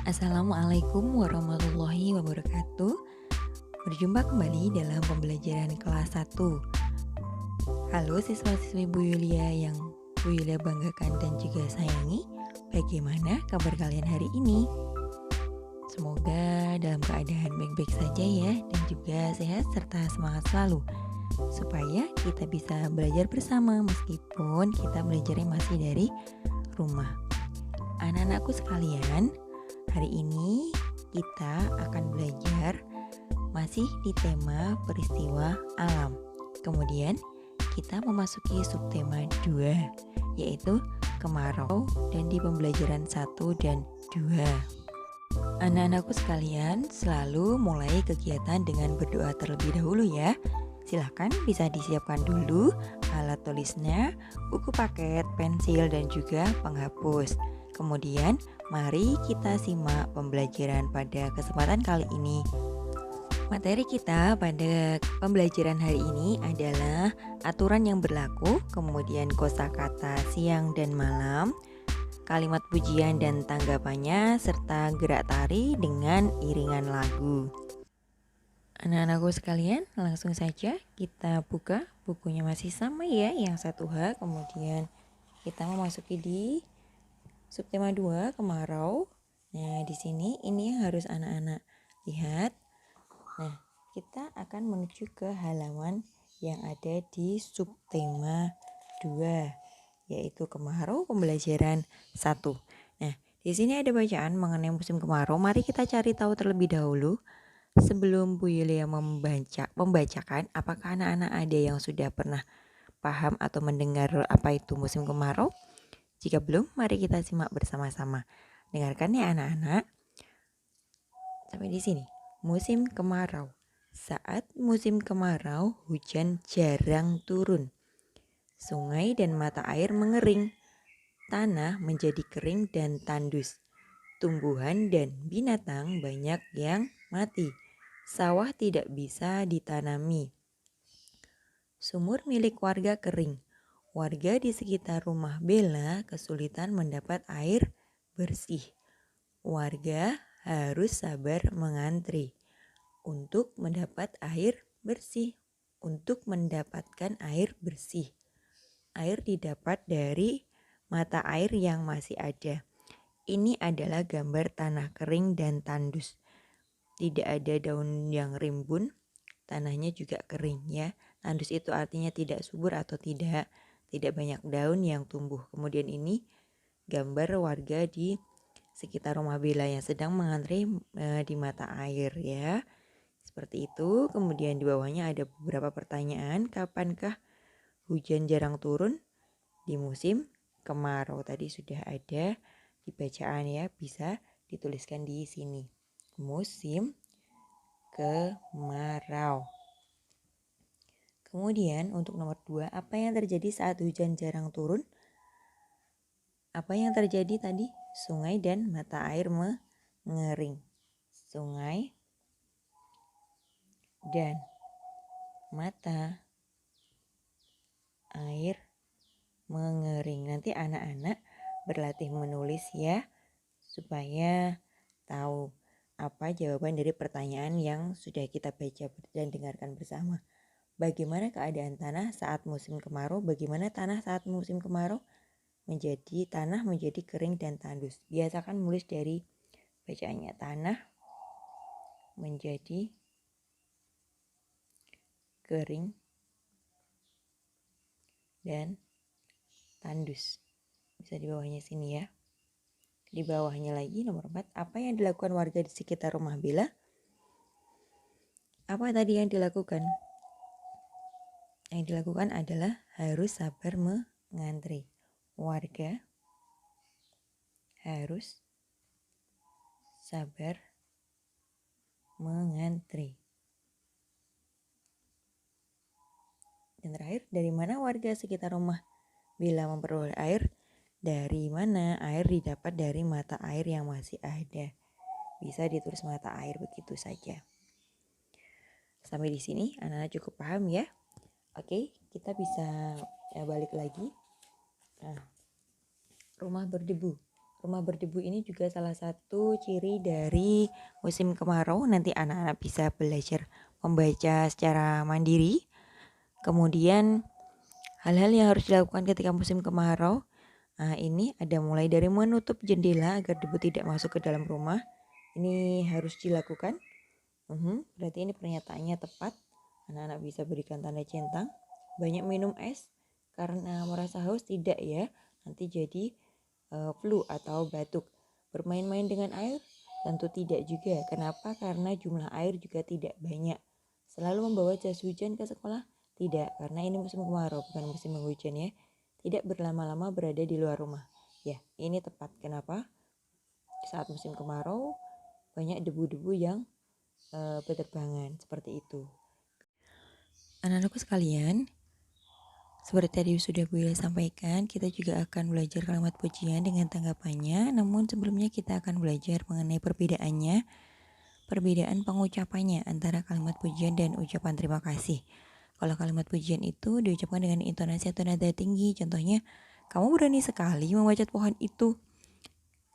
Assalamualaikum warahmatullahi wabarakatuh. Berjumpa kembali dalam pembelajaran kelas 1. Halo siswa-siswi Bu Yulia yang Bu Yulia banggakan dan juga sayangi. Bagaimana kabar kalian hari ini? Semoga dalam keadaan baik-baik saja ya, dan juga sehat serta semangat selalu, supaya kita bisa belajar bersama meskipun kita belajarnya masih dari rumah. Anak-anakku sekalian, hari ini kita akan belajar masih di tema peristiwa alam. Kemudian kita memasuki subtema 2, yaitu kemarau, dan di pembelajaran 1 dan 2. Anak-anakku sekalian, selalu mulai kegiatan dengan berdoa terlebih dahulu ya. Silahkan bisa disiapkan dulu alat tulisnya, buku paket, pensil, dan juga penghapus. Kemudian mari kita simak pembelajaran pada kesempatan kali ini. Materi kita pada pembelajaran hari ini adalah aturan yang berlaku, kemudian kosakata siang dan malam, kalimat pujian dan tanggapannya, serta gerak tari dengan iringan lagu. Anak-anakku sekalian, langsung saja kita buka bukunya, masih sama ya, yang 1H. Kemudian kita memasuki di subtema 2, kemarau. Nah, di sini ini yang harus anak-anak lihat. Nah, kita akan menuju ke halaman yang ada di subtema 2, yaitu kemarau, pembelajaran 1. Nah, di sini ada bacaan mengenai musim kemarau. Mari kita cari tahu terlebih dahulu. Sebelum Bu Yulia membacakan, apakah anak-anak ada yang sudah pernah paham atau mendengar apa itu musim kemarau? Jika belum, mari kita simak bersama-sama. Dengarkan ya anak-anak. Sampai di sini. Musim kemarau. Saat musim kemarau, hujan jarang turun. Sungai dan mata air mengering. Tanah menjadi kering dan tandus. Tumbuhan dan binatang banyak yang mati. Sawah tidak bisa ditanami. Sumur milik warga kering. Warga di sekitar rumah Bella kesulitan mendapat air bersih. Warga harus sabar mengantri untuk mendapat air bersih. Untuk mendapatkan air bersih, air didapat dari mata air yang masih ada. Ini adalah gambar tanah kering dan tandus. Tidak ada daun yang rimbun, tanahnya juga kering ya. Tandus itu artinya tidak subur atau tidak banyak daun yang tumbuh. Kemudian ini gambar warga di sekitar rumah Bella yang sedang mengantri di mata air ya. Seperti itu. Kemudian di bawahnya ada beberapa pertanyaan. Kapankah hujan jarang turun? Di musim kemarau. Tadi sudah ada di bacaan ya, bisa dituliskan di sini. Musim kemarau. Kemudian untuk nomor 2, apa yang terjadi saat hujan jarang turun? Apa yang terjadi tadi? Sungai dan mata air mengering. Sungai dan mata air mengering. Nanti anak-anak berlatih menulis ya, supaya tahu apa jawaban dari pertanyaan yang sudah kita baca dan dengarkan bersama. Bagaimana keadaan tanah saat musim kemarau? Bagaimana tanah saat musim kemarau? Tanah menjadi kering dan tandus. Biasakan menulis dari bacaannya. Tanah menjadi kering dan tandus. Bisa di bawahnya sini ya. Di bawahnya lagi nomor 4, apa yang dilakukan warga di sekitar rumah Bella? Apa tadi yang dilakukan? Yang dilakukan adalah harus sabar mengantri. Warga harus sabar mengantri. Dan terakhir, dari mana warga sekitar rumah Bella memperoleh air? Dari mana? Air didapat dari mata air yang masih ada. Bisa ditulis mata air begitu saja. Sampai di sini anak-anak cukup paham ya? Oke, kita bisa balik lagi. Nah, rumah berdebu. Rumah berdebu ini juga salah satu ciri dari musim kemarau. Nanti anak-anak bisa belajar membaca secara mandiri. Kemudian hal-hal yang harus dilakukan ketika musim kemarau. Nah, ini ada mulai dari menutup jendela agar debu tidak masuk ke dalam rumah. Ini harus dilakukan. Berarti ini pernyataannya tepat. Anak-anak bisa berikan tanda centang. Banyak minum es karena merasa haus tidak ya. Nanti jadi flu atau batuk. Bermain-main dengan air? Tentu tidak juga. Kenapa? Karena jumlah air juga tidak banyak. Selalu membawa jas hujan ke sekolah? Tidak, karena ini musim kemarau bukan musim hujan ya. Tidak berlama-lama berada di luar rumah. Ya, ini tepat. Kenapa? Saat musim kemarau banyak debu-debu yang berterbangan seperti itu. Anak-anakku sekalian, seperti tadi sudah Bu Ila sampaikan, kita juga akan belajar kalimat pujian dengan tanggapannya. Namun sebelumnya kita akan belajar mengenai perbedaan pengucapannya antara kalimat pujian dan ucapan terima kasih. Kalau kalimat pujian itu diucapkan dengan intonasi atau nada tinggi. Contohnya, kamu berani sekali memanjat pohon itu.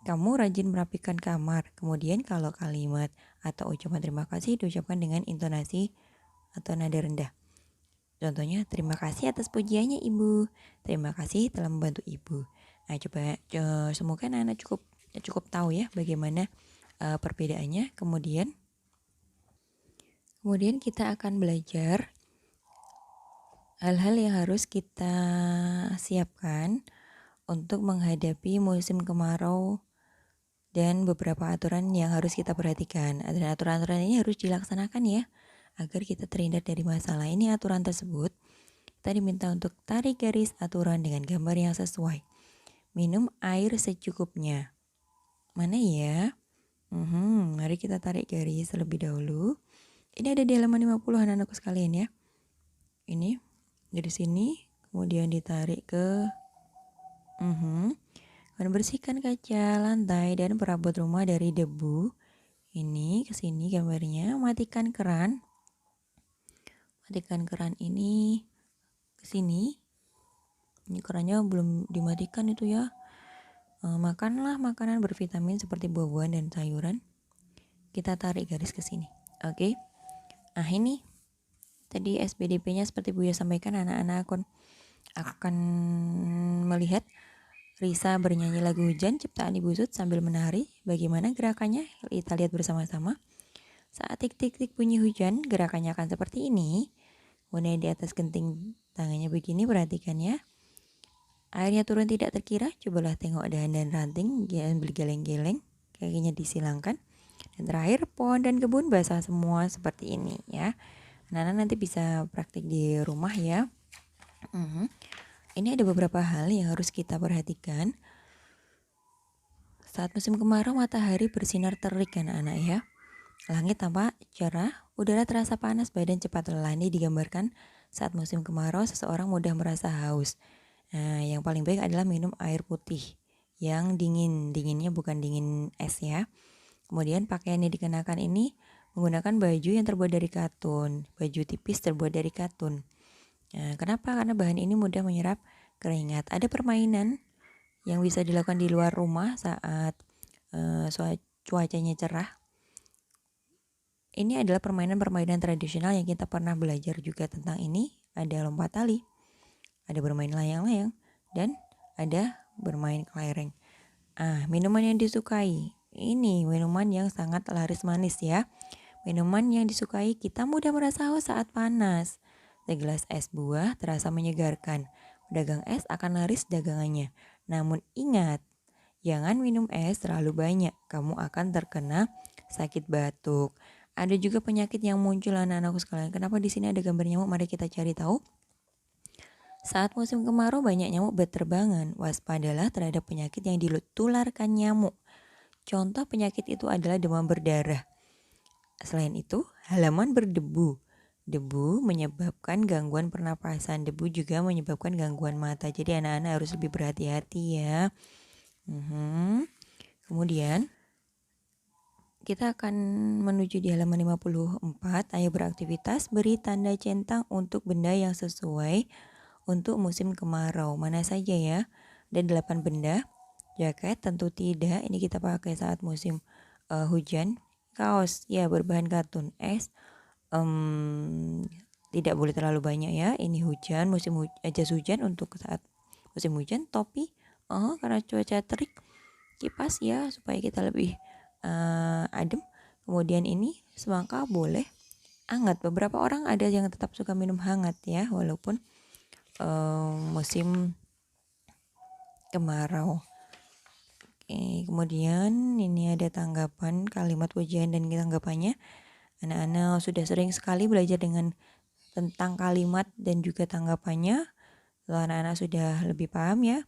Kamu rajin merapikan kamar. Kemudian kalau kalimat atau ucapan terima kasih diucapkan dengan intonasi atau nada rendah. Contohnya, terima kasih atas pujiannya Ibu. Terima kasih telah membantu Ibu. Nah, coba semoga anak-anak cukup tahu ya bagaimana perbedaannya. Kemudian kita akan belajar hal-hal yang harus kita siapkan untuk menghadapi musim kemarau dan beberapa aturan yang harus kita perhatikan. Dan aturan-aturan ini harus dilaksanakan ya, agar kita terhindar dari masalah. Ini aturan tersebut, kita diminta untuk tarik garis aturan dengan gambar yang sesuai. Minum air secukupnya. Mana ya? Mari kita tarik garis terlebih dahulu. Ini ada di halaman 50 anak-anakku sekalian ya. Ini dari sini, kemudian ditarik ke dan bersihkan kaca, lantai, dan perabot rumah dari debu. Ini ke sini gambarnya. Matikan keran. Matikan keran ini ke sini. Ini kerannya belum dimatikan itu ya. Makanlah makanan bervitamin seperti buah-buahan dan sayuran. Kita tarik garis ke sini. Oke. Nah, ini tadi SPDP-nya seperti Bu ya sampaikan, anak-anak akan melihat Risa bernyanyi lagu hujan ciptaan Ibu Sud sambil menari. Bagaimana gerakannya? Kita lihat bersama-sama. Saat tik-tik-tik bunyi hujan, gerakannya akan seperti ini. Kemudian di atas genting tangannya begini, perhatikan ya. Airnya turun tidak terkira, cobalah tengok dahan dan ranting, jangan bergeleng-geleng, kakinya disilangkan. Dan terakhir, pohon dan kebun basah semua seperti ini ya. Anak-anak nanti bisa praktik di rumah ya. Ini ada beberapa hal yang harus kita perhatikan. Saat musim kemarau, matahari bersinar terik anak-anak ya. Langit tampak cerah, udara terasa panas, badan cepat lelah. Ini digambarkan saat musim kemarau, seseorang mudah merasa haus. Nah, yang paling baik adalah minum air putih yang dingin. Dinginnya bukan dingin es ya. Kemudian pakaian yang dikenakan ini menggunakan baju yang terbuat dari katun. Baju tipis terbuat dari katun. Nah, kenapa? Karena bahan ini mudah menyerap keringat. Ada permainan yang bisa dilakukan di luar rumah saat cuacanya cerah. Ini adalah permainan-permainan tradisional yang kita pernah belajar juga tentang ini. Ada lompat tali, ada bermain layang-layang, dan ada bermain kelereng. Minuman yang disukai. Ini minuman yang sangat laris manis ya. Minuman yang disukai, kita mudah merasa haus saat panas. Segelas es buah terasa menyegarkan. Pedagang es akan laris dagangannya. Namun ingat, jangan minum es terlalu banyak. Kamu akan terkena sakit batuk. Ada juga penyakit yang muncul anak-anakku sekalian. Kenapa di sini ada gambar nyamuk? Mari kita cari tahu. Saat musim kemarau banyak nyamuk berterbangan. Waspadalah terhadap penyakit yang ditularkan nyamuk. Contoh penyakit itu adalah demam berdarah. Selain itu, halaman berdebu. Debu menyebabkan gangguan pernapasan. Debu juga menyebabkan gangguan mata. Jadi anak-anak harus lebih berhati-hati ya. Kemudian kita akan menuju di halaman 54. Ayo beraktivitas, beri tanda centang untuk benda yang sesuai untuk musim kemarau. Mana saja ya? Ada 8 benda. Jaket tentu tidak, ini kita pakai saat musim hujan. Kaos ya berbahan katun. Es tidak boleh terlalu banyak ya. Ini hujan, jas hujan untuk saat musim hujan. Topi karena cuaca terik, kipas ya supaya kita lebih adem. Kemudian ini semangka boleh, hangat. Beberapa orang ada yang tetap suka minum hangat ya walaupun musim kemarau. Oke, kemudian ini ada tanggapan kalimat pujian dan tanggapannya. Anak-anak sudah sering sekali belajar tentang kalimat dan juga tanggapannya. Kalau anak-anak sudah lebih paham ya.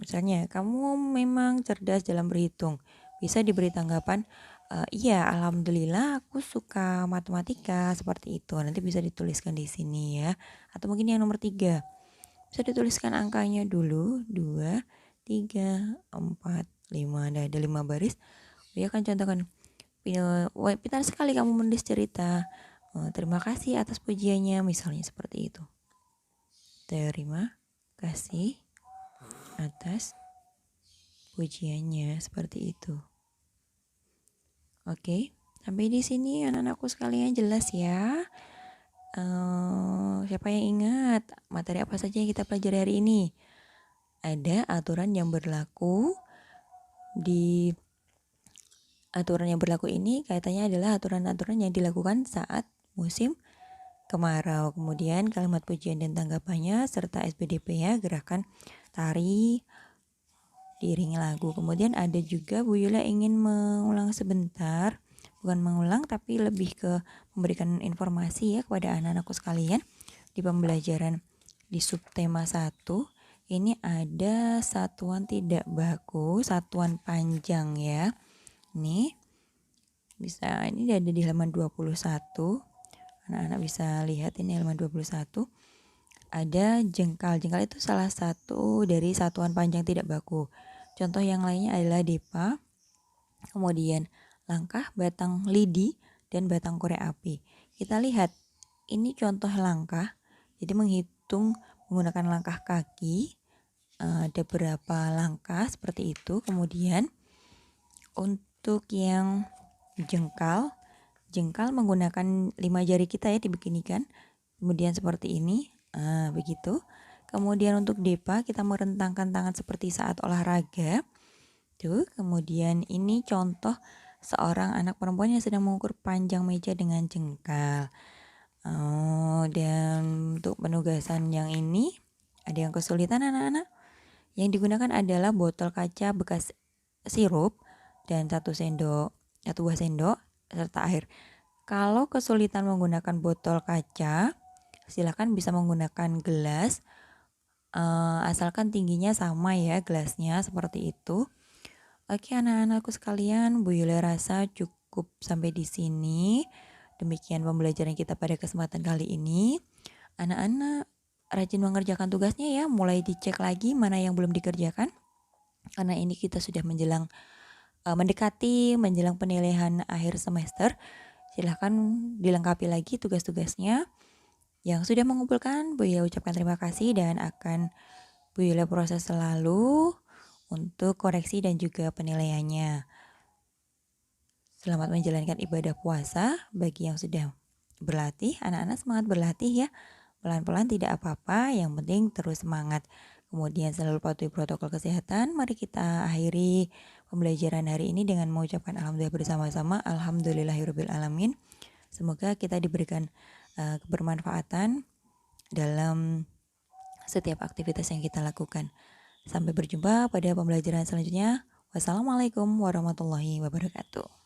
Misalnya, kamu memang cerdas dalam berhitung. Bisa diberi tanggapan, iya, alhamdulillah aku suka matematika, seperti itu. Nanti bisa dituliskan di sini ya. Atau mungkin yang nomor 3. Bisa dituliskan angkanya dulu, 2, 3, 4, 5. Ada 5 baris. Dia akan contohkan, pintar sekali kamu menulis cerita. Terima kasih atas pujiannya, misalnya seperti itu. Terima kasih atas pujiannya, seperti itu. Oke, sampai di sini anak-anakku sekalian jelas ya. Siapa yang ingat materi apa saja yang kita pelajari hari ini? Ada aturan yang berlaku. Di aturan yang berlaku ini kaitannya adalah aturan-aturan yang dilakukan saat musim kemarau. Kemudian kalimat pujian dan tanggapannya serta SPDP ya, gerakan tari diiringi lagu. Kemudian ada juga Bu Yula ingin mengulang sebentar, bukan mengulang tapi lebih ke memberikan informasi ya kepada anak-anakku sekalian di pembelajaran di subtema 1. Ini ada satuan tidak baku, satuan panjang ya. Ini ada di halaman 21. Anak-anak bisa lihat ini halaman 21. Ada jengkal. Jengkal itu salah satu dari satuan panjang tidak baku. Contoh yang lainnya adalah depa, kemudian langkah, batang lidi, dan batang korek api. Kita lihat, ini contoh langkah. Jadi menghitung menggunakan langkah kaki. Ada berapa langkah seperti itu. Kemudian untuk yang jengkal menggunakan 5 jari kita ya dibeginikan. Kemudian seperti ini. Begitu. Kemudian untuk depa kita merentangkan tangan seperti saat olahraga. Tuh, kemudian ini contoh seorang anak perempuan yang sedang mengukur panjang meja dengan jengkal. Dan untuk penugasan yang ini ada yang kesulitan anak-anak. Yang digunakan adalah botol kaca bekas sirup dan 1 buah sendok serta air. Kalau kesulitan menggunakan botol kaca, silakan bisa menggunakan gelas, asalkan tingginya sama ya gelasnya, seperti itu. Oke anak-anakku sekalian, Bu Yula rasa cukup sampai di sini. Demikian pembelajaran kita pada kesempatan kali ini. Anak-anak rajin mengerjakan tugasnya ya, mulai dicek lagi mana yang belum dikerjakan. Karena ini kita sudah mendekati menjelang penilaian akhir semester. Silahkan dilengkapi lagi tugas-tugasnya. Yang sudah mengumpulkan, Bu Yula ucapkan terima kasih dan akan Bu Yula proses selalu untuk koreksi dan juga penilaiannya. Selamat menjalankan ibadah puasa bagi yang sudah berlatih. Anak-anak semangat berlatih ya. Pelan-pelan tidak apa-apa, yang penting terus semangat. Kemudian selalu patuhi protokol kesehatan. Mari kita akhiri pembelajaran hari ini dengan mengucapkan alhamdulillah bersama-sama. Alhamdulillahirabbil alamin. Semoga kita diberikan kebermanfaatan dalam setiap aktivitas yang kita lakukan. Sampai berjumpa pada pembelajaran selanjutnya. Wassalamualaikum warahmatullahi wabarakatuh.